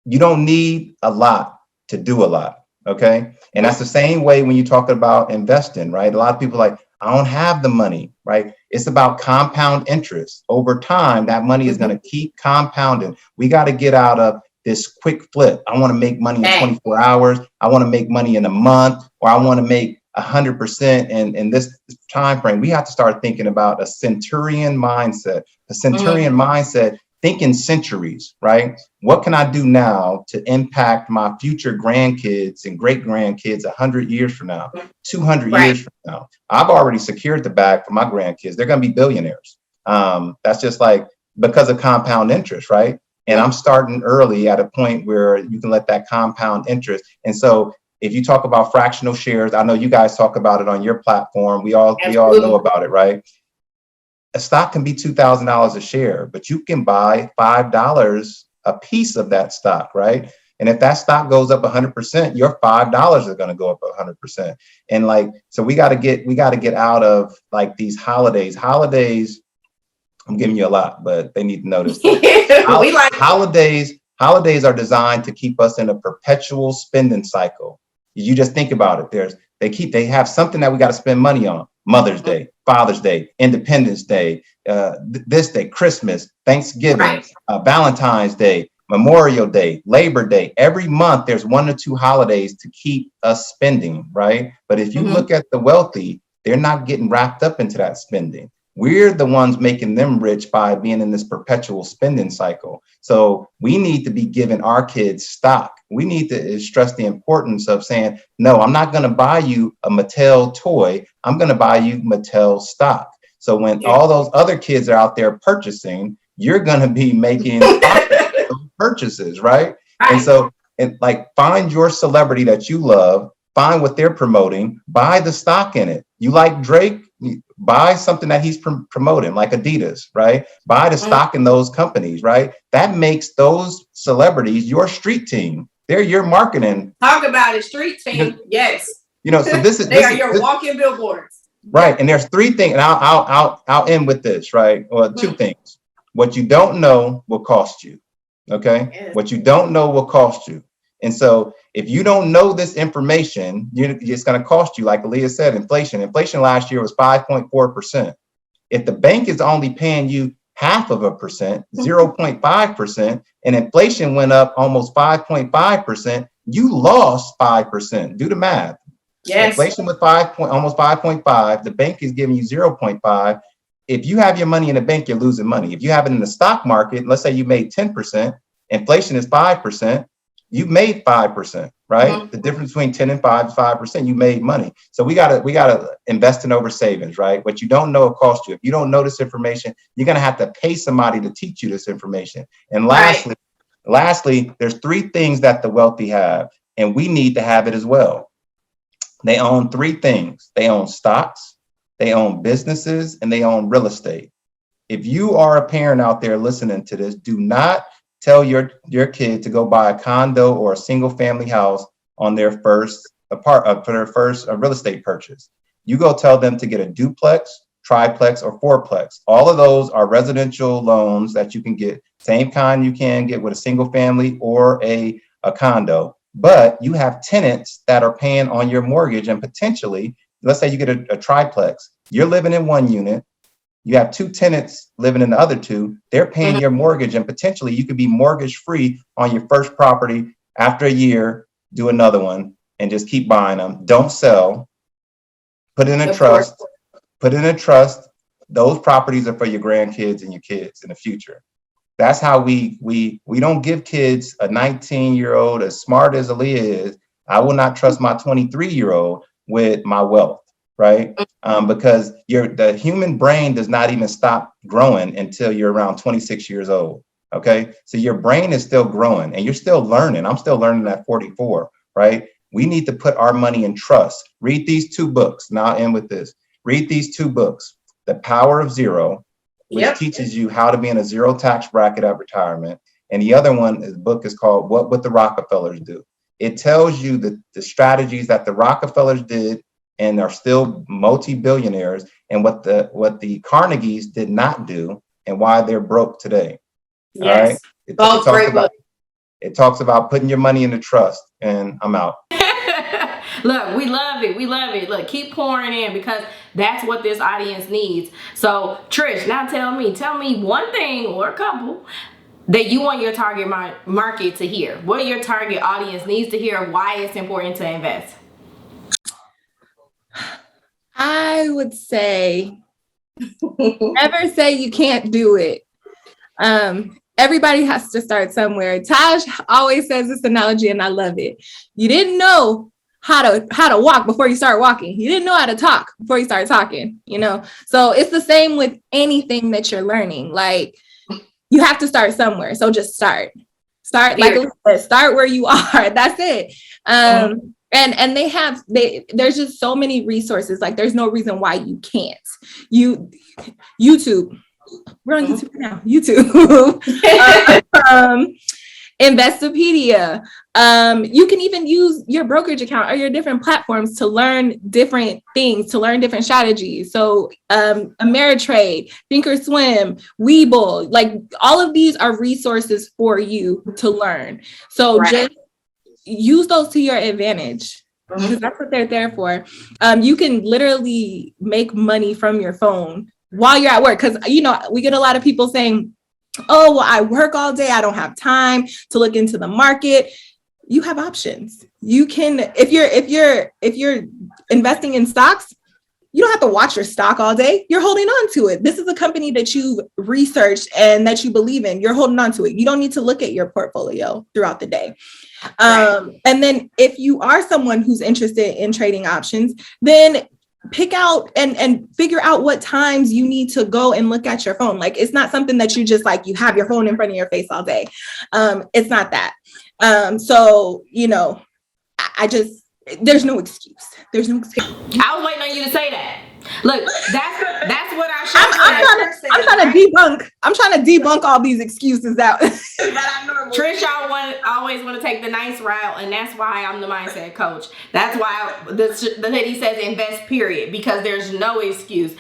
you don't need a lot to do a lot. Okay. And that's the same way when you talk about investing, right? A lot of people are like, I don't have the money, right? It's about compound interest. Over time, that money is going to keep compounding. We got to get out of this quick flip. I want to make money in 24 hours. I want to make money in a month, or I want to make 100% in this time frame. We have to start thinking about a centurion mindset, mindset, thinking centuries, right? What can I do now to impact my future grandkids and great grandkids 100 years from now, 200 years from now? I've already secured the bag for my grandkids. They're going to be billionaires. That's just like because of compound interest, right? And I'm starting early at a point where you can let that compound interest. And so if you talk about fractional shares, I know you guys talk about it on your platform. We all know about it, right? A stock can be $2,000 a share, but you can buy $5 a piece of that stock, right? And if that stock goes up 100%, your $5 are going to go up 100%. And like, so we got to get out of like these holidays. Holidays, I'm giving you a lot, but they need to notice. Holidays are designed to keep us in a perpetual spending cycle. You just think about it. They have something that we got to spend money on. Mother's Day, Father's Day, Independence Day, this day, Christmas, Thanksgiving, Valentine's Day. Memorial Day, Labor Day. Every month there's 1 or 2 holidays to keep us spending, right? But if you look at the wealthy, they're not getting wrapped up into that spending. We're the ones making them rich by being in this perpetual spending cycle. So we need to be giving our kids stock. We need to stress the importance of saying, no, I'm not going to buy you a Mattel toy. I'm going to buy you Mattel stock. So when all those other kids are out there purchasing, you're going to be making purchases, right? And so, like, find your celebrity that you love, find what they're promoting, buy the stock in it. You like Drake, buy something that he's promoting, like Adidas, right? Buy the stock in those companies, right? That makes those celebrities your street team. They're your marketing. Talk about it, street team. Yes. So this is they are your walking billboards. Right. And there's 3 things, and I'll end with this, right? Or 2 things. What you don't know will cost you. Okay. Yes. What you don't know will cost you. And so if you don't know this information, it's going to cost you. Like Aaliyah said, inflation last year was 5.4%. If the bank is only paying you 0.5%, 0.5%, and inflation went up almost 5.5%, you lost 5%. Do the math. Yes. Inflation was almost 5.5. The bank is giving you 0.5. If you have your money in the bank, you're losing money. If you have it in the stock market, let's say you made 10%, inflation is 5%, you've made 5%, right? The difference between 10 and 5 is 5%. You made money. So we gotta invest in over savings, right? What you don't know will cost you. If you don't know this information, you're gonna have to pay somebody to teach you this information. And lastly, there's 3 things that the wealthy have, and we need to have it as well. They own 3 things. They own stocks, they own businesses, and they own real estate. If you are a parent out there listening to this, do not tell your kid to go buy a condo or a single family house on their first real estate purchase. You go tell them to get a duplex, triplex, or fourplex. All of those are residential loans that you can get, same kind you can get with a single family or a condo. But you have tenants that are paying on your mortgage, and potentially, let's say you get a triplex, you're living in 1 unit, you have 2 tenants living in the other 2, they're paying your mortgage, and potentially you could be mortgage free on your first property. After a year, do another one and just keep buying them. Don't sell. Put in a trust. Those properties are for your grandkids and your kids in the future. That's how we don't give kids a 19-year-old, as smart as Aaliyah is. I will not trust my 23-year-old with my wealth, right? Because the human brain does not even stop growing until you're around 26 years old. Okay, so your brain is still growing and you're still learning. I'm still learning at 44, right? We need to put our money in trust. Read these 2 books. Now I'll end with this. Read these 2 books. The Power of Zero, which teaches you how to be in a 0 tax bracket at retirement. And the other one, the book is called What Would the Rockefellers Do? It tells you the strategies that the Rockefellers did and are still multi-billionaires, and what the Carnegies did not do and why they're broke today. Yes. All right. It talks about putting your money into trust, and I'm out. Look, we love it. We love it. Look, keep pouring in, because that's what this audience needs. So, Trish, now tell me one thing or a couple that you want your target market to hear. What your target audience needs to hear, why it's important to invest. I would say, never say you can't do it. Everybody has to start somewhere. Taj always says this analogy, and I love it. You didn't know how to walk before you start walking. You didn't know how to talk before you start talking, So it's the same with anything that you're learning. Like, you have to start somewhere. So just start, like, start where you are. That's it. And there's just so many resources. Like, there's no reason why you can't. YouTube. We're on YouTube now. YouTube. Investopedia. You can even use your brokerage account or your different platforms to learn different things, to learn different strategies. So Ameritrade, Thinkorswim, Webull, like, all of these are resources for you to learn. So just use those to your advantage, because that's what they're there for. You can literally make money from your phone while you're at work, because we get a lot of people saying, oh, well, I work all day, I don't have time to look into the market. You have options. You can, if you're investing in stocks, you don't have to watch your stock all day. You're holding on to it. This is a company that you've researched and that you believe in. You're holding on to it. You don't need to look at your portfolio throughout the day. And then if you are someone who's interested in trading options, then pick out and figure out what times you need to go and look at your phone. Like, it's not something that you just like, you have your phone in front of your face all day. It's not that. So, there's no excuse. There's no excuse. I was waiting on you to say that. Look, that's what I should I'm trying to debunk all these excuses out. Trish, always want to take the nice route, and that's why I'm the mindset coach. That's why the hoodie says invest, period, because there's no excuse.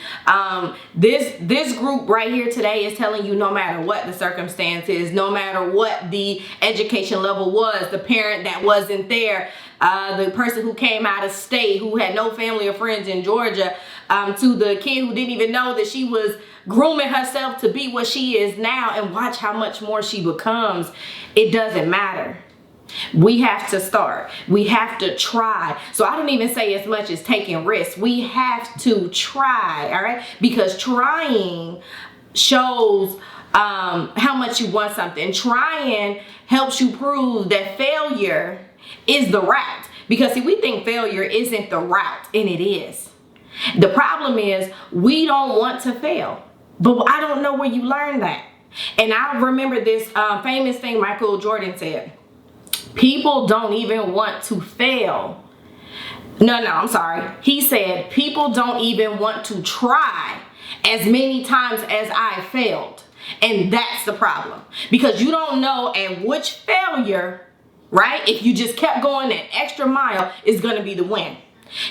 This group right here today is telling you, no matter what the circumstance is, no matter what the education level was, the parent that wasn't there, the person who came out of state, who had no family or friends in Georgia, to the kid who didn't even know that she was grooming herself to be what she is now, and watch how much more she becomes. It doesn't matter. We have to start. We have to try. So I don't even say as much as taking risks. We have to try, all right? Because trying shows how much you want something. Trying helps you prove that failure is the route. Because see, we think failure isn't the route, and it is. The problem is we don't want to fail, but I don't know where you learned that. And I remember this famous thing Michael Jordan said: people don't even want to fail. No, I'm sorry. He said, people don't even want to try as many times as I failed. And that's the problem, because you don't know at which failure, right, if you just kept going that extra mile, is going to be the win.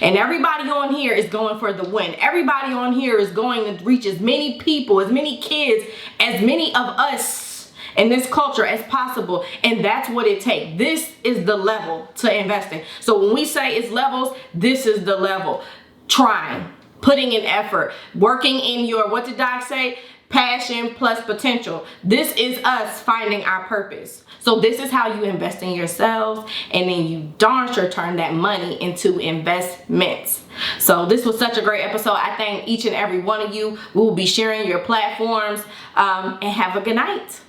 And everybody on here is going for the win. Everybody on here is going to reach as many people, as many kids, as many of us in this culture as possible. And that's what it takes. This is the level to investing. So when we say it's levels, this is the level. Trying, putting in effort, working in your, what did Doc say? Passion plus potential. This is us finding our purpose. So this is how you invest in yourselves, and then you darn sure turn that money into investments. So this was such a great episode. I thank each and every one of you. We will be sharing your platforms, and have a good night.